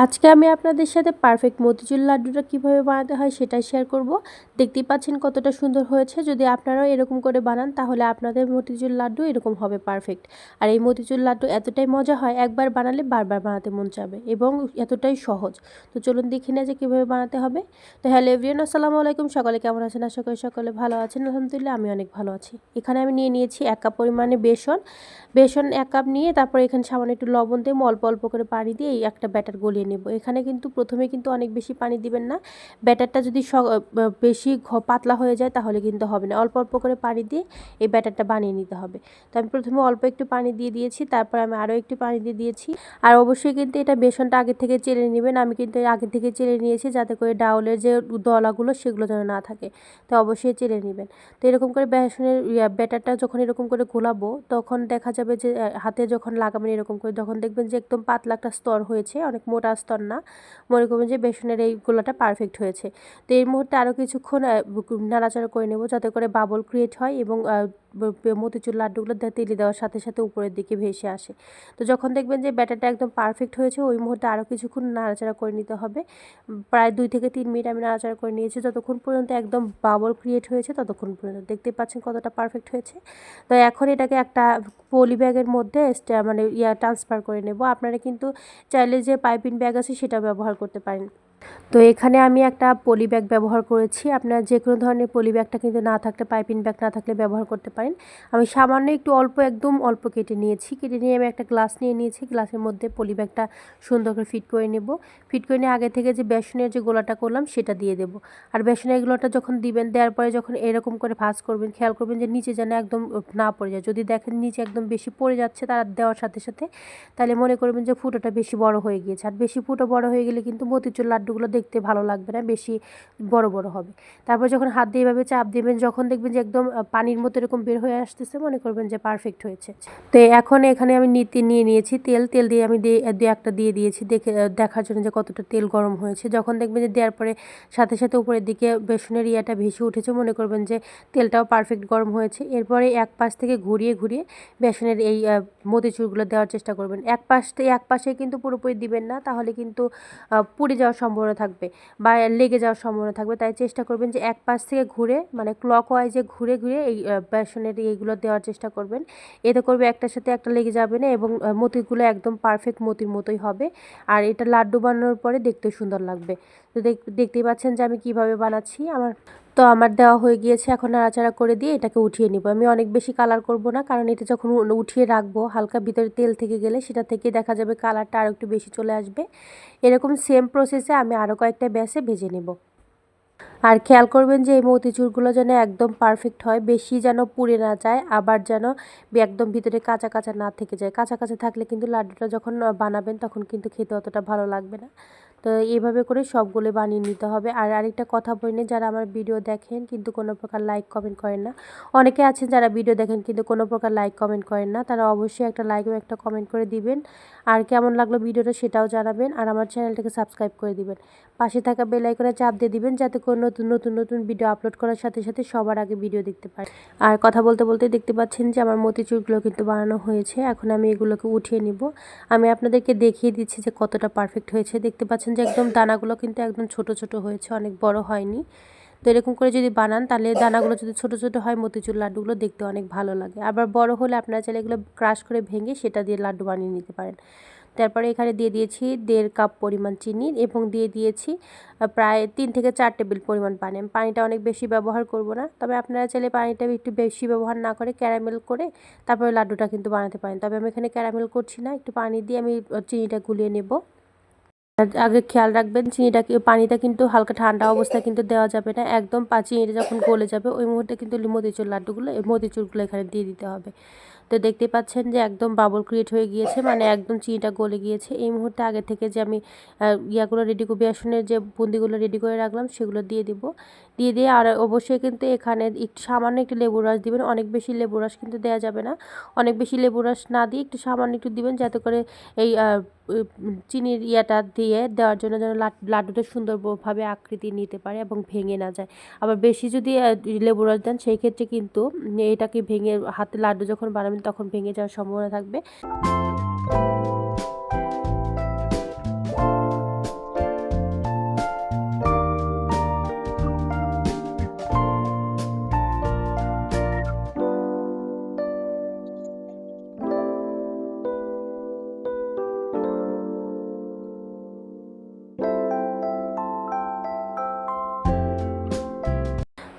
আজকে আমি আপনাদের সাথে পারফেক্ট মতিচুর লাড্ডুটা কিভাবে বানাতে হয় সেটাই শেয়ার করব। দেখতেই পাচ্ছেন কতটা সুন্দর হয়েছে। যদি আপনারাও এরকম করে বানান তাহলে আপনাদের মতিচুর লাড্ডু এরকম হবে পারফেক্ট। আর এই মতিচুর লাড্ডু এতটাই মজা হয়, একবার বানালে বারবার বানাতে মন চাবে এবং এতটাই সহজ। তো চলুন দেখি না যে কীভাবে বানাতে হবে। তো হ্যালো এভরিওয়ান, আসসালামু আলাইকুম। সকালে কেমন আছেন? আশা করি সকলে ভালো আছেন। আলহামদুলিল্লাহ আমি অনেক ভালো আছি। এখানে আমি নিয়েছি 1 কাপ পরিমাণে বেসন 1 কাপ নিয়ে তারপরে এখানে সামান্য একটু লবণ দিয়ে অল্প অল্প করে পানি দিয়ে এই একটা ব্যাটার গলিয়ে নেব। এখানে কিন্তু প্রথমে কিন্তু অনেক বেশি পানি দিবেন না। ব্যাটারটা যদি বেশি পাতলা হয়ে যায় তাহলে কিন্তু হবে না। অল্প অল্প করে পানি দিয়ে এই ব্যাটারটা বানিয়ে নিতে হবে। তো আমি প্রথমে অল্প একটু পানি দিয়ে দিয়েছি, তারপর আমি আরও একটু পানি দিয়ে দিয়েছি। আর অবশ্যই কিন্তু এটা বেসনটা আগে থেকে চেলে নেবেন। আমি কিন্তু আগে থেকে চেলে নিয়েছি যাতে করে ডাউলের যে দলাগুলো সেগুলো যেন না থাকে। তো অবশ্যই চেলে নেবেন। তো এরকম করে বেসনের ব্যাটারটা যখন এরকম করে ঘোলাবো তখন দেখা যাবে যে হাতে যখন লাগাবেন এরকম করে, যখন দেখবেন যে একদম পাতলা একটা স্তর হয়েছে, অনেক মোটা স্তর না, মনে করবেন যে বেসনের এই গোলাটা পারফেক্ট হয়েছে। তো এই মুহূর্তে আরও কিছুক্ষণ নাড়াচাড়া করে নেব যাতে করে বাবল ক্রিয়েট হয় এবং মতিচুর লাড্ডুগুলো তেলে দেওয়ার সাথে সাথে উপরের দিকে ভেসে আসে। তো যখন দেখবেন যে ব্যাটারটা একদম পারফেক্ট হয়েছে ওই মুহূর্তে আরও কিছুক্ষণ নাড়াচাড়া করে নিতে হবে। প্রায় 2 থেকে 3 মিনিট আমি নাড়াচাড়া করে নিয়েছি, যতক্ষণ পর্যন্ত একদম বাবল ক্রিয়েট হয়েছে ততক্ষণ পর্যন্ত। দেখতে পাচ্ছেন কতটা পারফেক্ট হয়েছে। তো এখন এটাকে একটা পলি ব্যাগের মধ্যে মানে ট্রান্সফার করে নেব। আপনারা কিন্তু চাইলে যে পাইপিং ব্যাগ আছে সেটা ব্যবহার করতে পারেন। তো এখানে আমি একটা পলি ব্যাগ ব্যবহার করেছি। আপনারা যে কোনো ধরনের পলি ব্যাগটা কিন্তু না থাকলে, পাইপিং ব্যাগ না থাকলে ব্যবহার করতে পারেন। আমি সামান্য একটু একদম অল্প কেটে নিয়েছি। কেটে নিয়ে আমি একটা গ্লাস নিয়ে নিয়েছি। গ্লাসের মধ্যে পলি ব্যাগটা সুন্দর করে ফিট করে নেব। ফিট করে নিয়ে আগে থেকে যে বেসনের যে গোলাটা করলাম সেটা দিয়ে দেব। আর বেসনের গোলাটা যখন দিবেন, দেওয়ার পরে যখন এরকম করে ভাঁজ করবেন, খেয়াল করবেন যে নিচে যেন একদম না পড়ে যায়। যদি দেখেন নিচে একদম বেশি পড়ে যাচ্ছে তার দেওয়ার সাথে সাথে, তাহলে মনে করবেন যে ফুটোটা বেশি বড় হয়ে গিয়েছে। আর বেশি ফুটো বড় হয়ে গেলে কিন্তু মতিচুর লাড্ডুগুলো দেখতে ভালো লাগবে না, বেশি বড় বড় হবে। তারপর যখন হাত দিয়ে এভাবে চাপ দিবেন, যখন দেখবেন যে একদম পানির মতো এরকম বের হয়ে আসতেছে, মনে করবেন যে পারফেক্ট হয়েছে। তো এখন এখানে আমি নিয়ে নিয়েছি তেল দিয়ে আমি দু একটা দিয়ে দিয়েছি দেখার জন্য যে কতটা তেল গরম হয়েছে। যখন দেখবেন যে দেওয়ার পরে সাথে সাথে উপরের দিকে বেসনের ভেসে উঠেছে, মনে করবেন যে তেলটাও পারফেক্ট গরম হয়েছে। এরপরে এক পাশ থেকে ঘুরিয়ে ঘুরিয়ে বেসনের এই মতিচুরগুলো দেওয়ার চেষ্টা করবেন। এক পাশে কিন্তু পুরোপুরি দিবেন না, তাহলে কিন্তু পুড়ে যাওয়ার সম্ভাবনা থাকবে বা লেগে যাওয়ার সম্ভাবনা থাকবে। তাই চেষ্টা করবেন যে এক পাশ থেকে ঘুরে, মানে ক্লক ওয়াইজে ঘুরে ঘুরে এই বেসনের এইগুলো দেওয়ার চেষ্টা করবেন। এতে করবে একটার সাথে একটা লেগে যাবে না এবং মতিগুলো একদম পারফেক্ট মতির মতোই হবে। আর এটা লাড্ডু বানানোর পরে দেখতে সুন্দর লাগবে। তো দেখতেই পাচ্ছেন যে আমি কিভাবে বানাচ্ছি। আমার দেওয়া হয়ে গিয়েছে। এখন নাড়াচাড়া করে দিয়ে এটাকে উঠিয়ে নিব। আমি অনেক বেশি কালার করব না, কারণ এটা যখন উঠিয়ে রাখবো হালকা ভিতরে তেল থেকে গেলে সেটা থেকে দেখা যাবে কালারটা আরও একটু বেশি চলে আসবে। এরকম সেম প্রসেসে আমি আরও কয়েকটা ব্যাচে ভেজে নেব। আর খেয়াল করবেন যে এই মতিচুরগুলো যেন একদম পারফেক্ট হয়, বেশি যেন পুড়ে না যায়, আবার যেন একদম ভিতরে কাঁচা কাঁচা না থেকে যায়। কাঁচা কাঁচা থাকলে কিন্তু লাড্ডুটা যখন বানাবেন তখন কিন্তু খেতে অতটা ভালো লাগবে না। তো এইভাবে করে সবগুলো বানিয়ে নিতে হবে। আর আরেকটা কথা বলি, যারা আমার ভিডিও দেখেন কিন্তু কোনো প্রকার লাইক কমেন্ট করেন না। অনেকে আছেন যারা ভিডিও দেখেন কিন্তু কোনো প্রকার লাইক কমেন্ট করেন না, তারা অবশ্যই একটা লাইক এবং একটা কমেন্ট করে দিবেন। আর কেমন লাগলো ভিডিওটা সেটাও জানাবেন। আর আমার চ্যানেলটাকে সাবস্ক্রাইব করে দিবেন। পাশে থাকা বেল আইকনে চাপ দিয়ে দিবেন যাতে কোনো নতুন ভিডিও আপলোড করার সাথে সাথে সবার আগে ভিডিও দেখতে পারেন। আর কথা বলতে বলতে দেখতে পাচ্ছেন যে আমার মতিচুরগুলো কিন্তু বানানো হয়েছে। এখন আমি এগুলোকে উঠিয়ে নিব। আমি আপনাদেরকে দেখিয়ে দিচ্ছি যে কতটা পারফেক্ট হয়েছে। দেখতে পাচ্ছেন যে একদম দানাগুলো কিন্তু একদম ছোট ছোট হয়েছে, অনেক বড় হয়নি। তো এরকম করে যদি বানান তাহলে দানাগুলো যদি ছোট ছোট হয় মতিচুর লাড্ডুগুলো দেখতে অনেক ভালো লাগে। আবার বড় হলে আপনারা চাইলে এগুলো ক্রাশ করে ভেঙে সেটা দিয়ে লাড্ডু বানিয়ে নিতে পারেন। তারপরে এখানে দিয়ে দিয়েছি 1.5 কাপ পরিমাণ চিনি এবং দিয়ে দিয়েছি প্রায় 3 থেকে 4 টেবিল পরিমাণ পানি। আমি পানিটা অনেক বেশি ব্যবহার করব না, তবে আপনারা চাইলে পানিটা একটু বেশি ব্যবহার না করে ক্যারামেল করে তারপরে লাড্ডুটা কিন্তু বানাতে পারেন। তবে আমি এখানে ক্যারামেল করছি না, একটু পানি দিয়ে আমি চিনিটা গুলিয়ে নেব। আগে খেয়াল রাখবেন পানিটা কিন্তু হালকা ঠান্ডা অবস্থায় কিন্তু দেওয়া যাবে না। একদম চিনিটা যখন গলে যাবে ওই মুহূর্তে কিন্তু মতিচুরগুলো এখানে দিয়ে দিতে হবে। তো দেখতে পাচ্ছেন যে একদম বাবল ক্রিয়েট হয়ে গিয়েছে, মানে একদম চিনিটা গলে গিয়েছে। এই মুহূর্তে আগে থেকে যে আমি বেসনের যে বুন্দিগুলো রেডি করে রাখলাম সেগুলো দিয়ে দিব। দিয়ে আর অবশ্যই কিন্তু এখানে একটু সামান্য একটু লেবুর রস দিবেন। অনেক বেশি লেবুর রস কিন্তু দেওয়া যাবে না। অনেক বেশি লেবুর রস না দিয়ে একটু সামান্য একটু দিবেন, যাতে করে এই চিনির দিয়ে দেওয়ার জন্য যেন লাড্ডুটা সুন্দরভাবে আকৃতি নিতে পারে এবং ভেঙে না যায়। আবার বেশি যদি লেবুর রস দেন সেই ক্ষেত্রে কিন্তু এটাকে ভেঙে হাতে লাড্ডু যখন বানাবেন তখন ভেঙে যাওয়ার সম্ভাবনা থাকবে।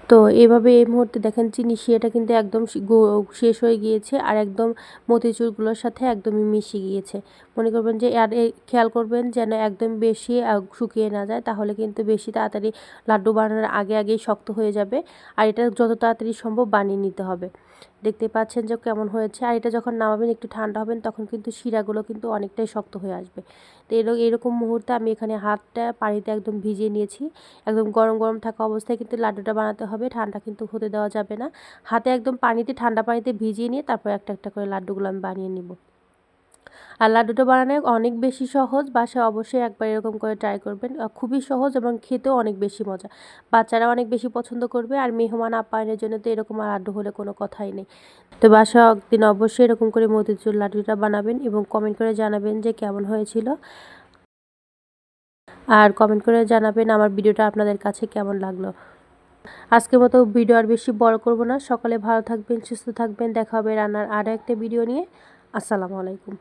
তো এভাবে এই মুহূর্তে দেখেন চিনি শিরাটা কিন্তু একদম শেষ হয়ে গিয়েছে আর একদম মতিচুরগুলোর সাথে একদমই মিশে গিয়েছে। মনে করবেন যে আর খেয়াল করবেন যেন একদম বেশি শুকিয়ে না যায়, তাহলে কিন্তু বেশি তাড়াতাড়ি লাড্ডু বানানোর আগেই শক্ত হয়ে যাবে। আর এটা যত তাড়াতাড়ি সম্ভব বানিয়ে নিতে হবে। দেখতে পাচ্ছেন যে কেমন হয়েছে। আর এটা যখন নামাবেন একটু ঠান্ডা হবেন, তখন কিন্তু শিরাগুলো কিন্তু অনেকটাই শক্ত হয়ে আসবে। তো এরকম মুহূর্তে আমি এখানে হাতটা পানিতে একদম ভিজিয়ে নিয়েছি। একদম গরম গরম থাকা অবস্থায় কিন্তু লাড্ডুটা বানাতে হবে, ঠান্ডা কিন্তু হতে দেওয়া যাবে না। হাতে একদম ঠান্ডা পানিতে ভিজিয়ে নিয়ে তারপর একটা একটা করে লাড্ডুগুলো আমি বানিয়ে নিব। আর লাড্ডুটা বানানো অনেক বেশি সহজ, বাসায় অবশ্যই একবার এরকম করে ট্রাই করবেন। খুবই সহজ এবং খেতেও অনেক বেশি মজা। বাচ্চারা অনেক বেশি পছন্দ করবে। আর মেহমান আপ্যায়নের জন্য তো এরকম লাড্ডু হলে কোনো কথাই নেই। তো বাসায় একদিন অবশ্যই এরকম করে মতিচুর লাড্ডুটা বানাবেন এবং কমেন্ট করে জানাবেন যে কেমন হয়েছিল। আর কমেন্ট করে জানাবেন আমার ভিডিওটা আপনাদের কাছে কেমন লাগলো। আজকের মতো ভিডিও আর বেশি বড় করব না। সকালে ভালো থাকবেন, সুস্থ থাকবেন। দেখা হবে রান্নার আরও একটা ভিডিও নিয়ে। আসসালামু আলাইকুম।